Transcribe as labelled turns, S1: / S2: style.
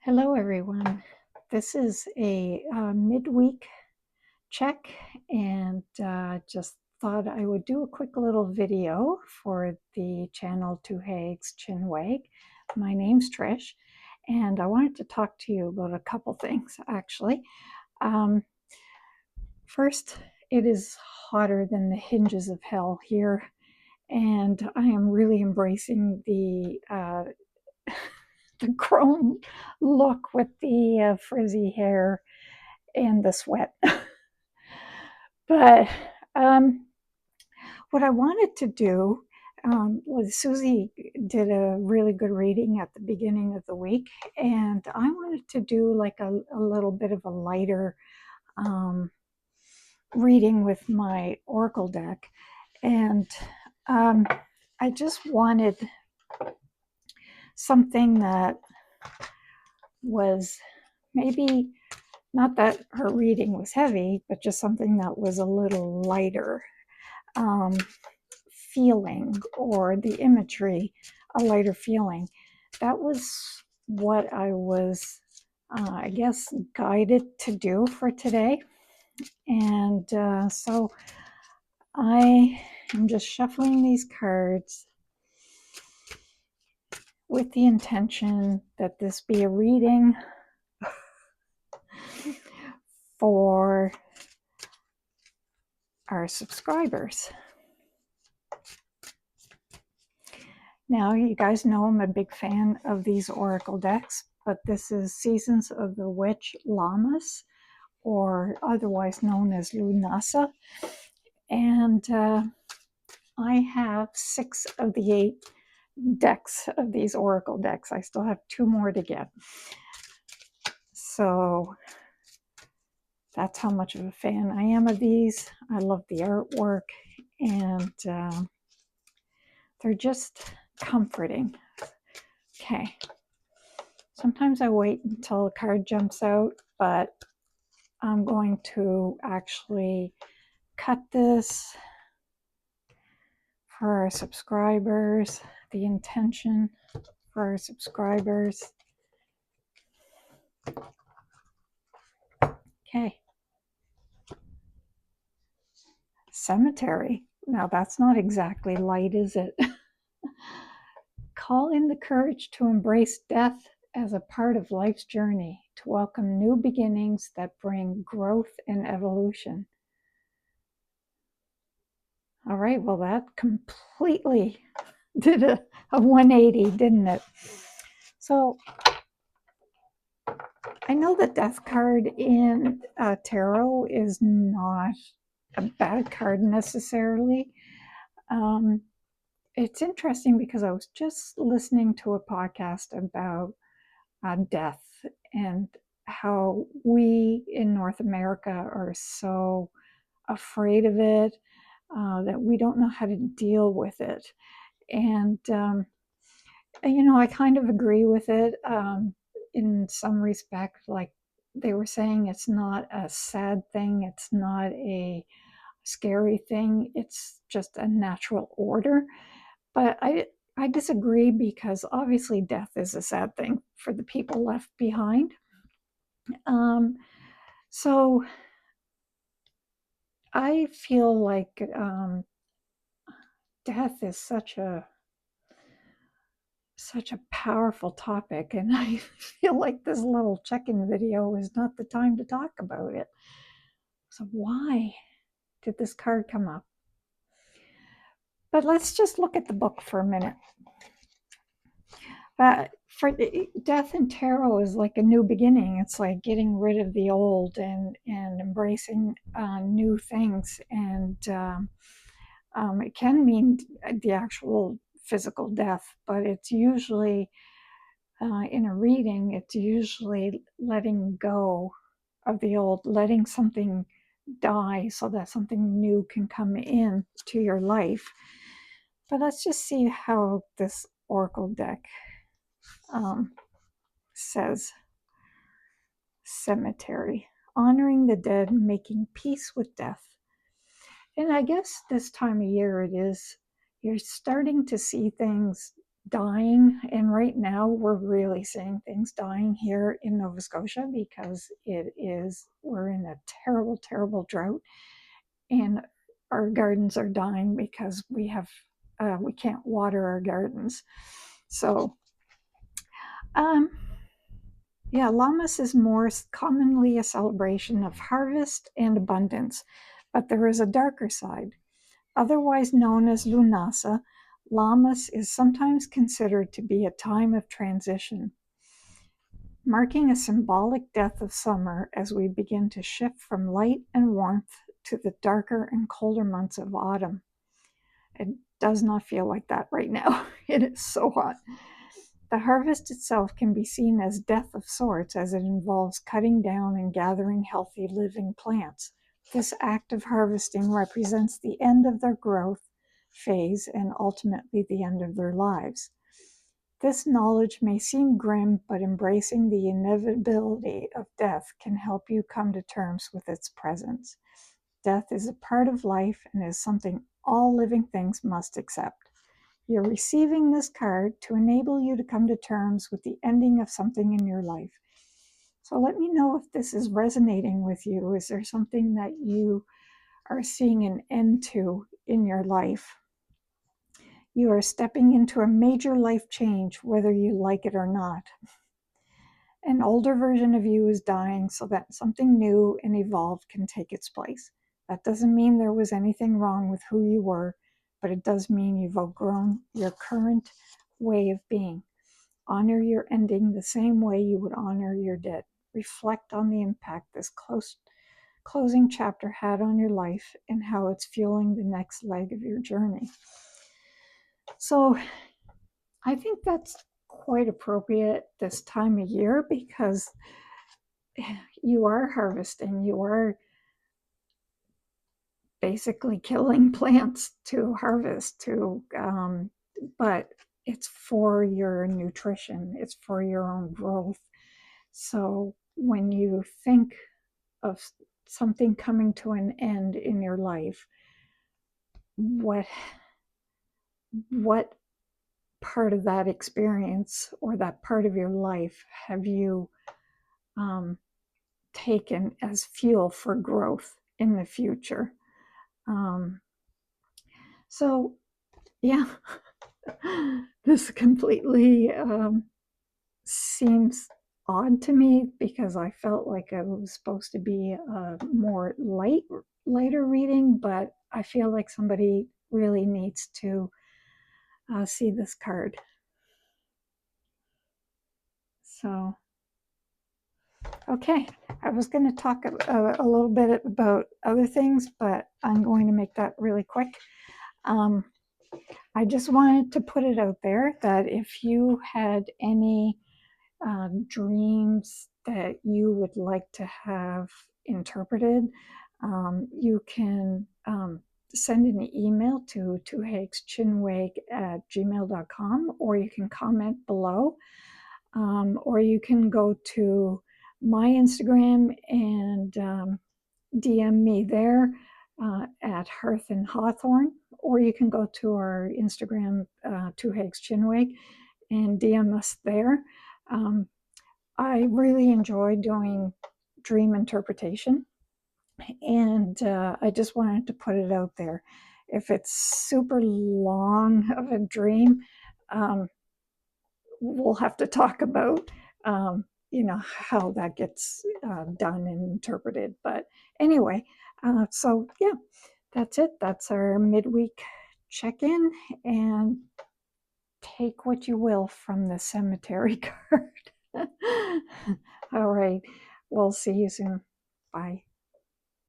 S1: Hello, everyone. This is a midweek check, and just thought I would do a quick little video for the channel Two Hags Chinwag. My name's Trish, and I wanted to talk to you about a couple things actually. First, it is hotter than the hinges of hell here, and I am really embracing the chrome look with the frizzy hair and the sweat. But what I wanted to do was Susie did a really good reading at the beginning of the week, and I wanted to do like a little bit of a lighter reading with my oracle deck. And I just wanted something that was maybe not that her reading was heavy, but just something that was a little lighter feeling, or the imagery, a lighter feeling. That was what I was, I guess, guided to do for today. And so I am just shuffling these cards with the intention that this be a reading for our subscribers. Now, you guys know I'm a big fan of these oracle decks, but this is Seasons of the Witch Lammas, or otherwise known as Lunasa. And I have 6 of the 8 decks of these oracle decks. I still have 2 more to get. So that's how much of a fan I am of these. I love the artwork, and they're just comforting. Okay. Sometimes I wait until a card jumps out, but I'm going to actually cut this for our subscribers, the intention for our subscribers. Okay. Cemetery. Now that's not exactly light, is it? Call in the courage to embrace death as a part of life's journey, to welcome new beginnings that bring growth and evolution. All right, well, that completely did a 180, didn't it? So I know the death card in tarot is not a bad card necessarily. It's interesting because I was just listening to a podcast about death, and how we in North America are so afraid of it, that we don't know how to deal with it. And, I kind of agree with it in some respect. Like they were saying, it's not a sad thing, it's not a scary thing, it's just a natural order. But I disagree, because obviously death is a sad thing for the people left behind. So I feel like death is such a powerful topic, and I feel like this little check-in video is not the time to talk about it. So why did this card come up? But let's just look at the book for a minute. For the death in tarot is like a new beginning. It's like getting rid of the old and embracing new things. And it can mean the actual physical death, but it's usually in a reading, it's usually letting go of the old, letting something die so that something new can come in to your life. But let's just see how this oracle deck says. Cemetery, honoring the dead, making peace with death. And I guess this time of year you're starting to see things dying. And right now we're really seeing things dying here in Nova Scotia because we're in a terrible, terrible drought, and our gardens are dying because we can't water our gardens. So um, yeah, Lammas is more commonly a celebration of harvest and abundance, but there is a darker side. Otherwise known as Lunasa, Lammas is sometimes considered to be a time of transition, marking a symbolic death of summer as we begin to shift from light and warmth to the darker and colder months of autumn. It does not feel like that right now. It is so hot. The harvest itself can be seen as death of sorts, as it involves cutting down and gathering healthy living plants. This act of harvesting represents the end of their growth phase and ultimately the end of their lives. This knowledge may seem grim, but embracing the inevitability of death can help you come to terms with its presence. Death is a part of life and is something all living things must accept. You're receiving this card to enable you to come to terms with the ending of something in your life. So let me know if this is resonating with you. Is there something that you are seeing an end to in your life? You are stepping into a major life change, whether you like it or not. An older version of you is dying so that something new and evolved can take its place. That doesn't mean there was anything wrong with who you were, but it does mean you've outgrown your current way of being. Honor your ending the same way you would honor your dead. Reflect on the impact this closing chapter had on your life and how it's fueling the next leg of your journey. So I think that's quite appropriate this time of year because you are harvesting, you are basically killing plants to harvest, but it's for your nutrition, it's for your own growth. So when you think of something coming to an end in your life, what part of that experience or that part of your life have you um, taken as fuel for growth in the future? Um, so, yeah, this completely seems odd to me because I felt like it was supposed to be a more lighter reading, but I feel like somebody really needs to see this card. So, okay, I was going to talk a little bit about other things, but I'm going to make that really quick. I just wanted to put it out there that if you had any dreams that you would like to have interpreted, you can send an email to tuhagschinwag@gmail.com, or you can comment below, or you can go to my Instagram and DM me there at Hearth and Hawthorne, or you can go to our Instagram, Two Hags Chinwag, and DM us there. I really enjoy doing dream interpretation, and I just wanted to put it out there. If it's super long of a dream, um, we'll have to talk about how that gets done and interpreted. But anyway, so yeah, that's it. That's our midweek check-in, and take what you will from the cemetery card. All right, we'll see you soon. Bye.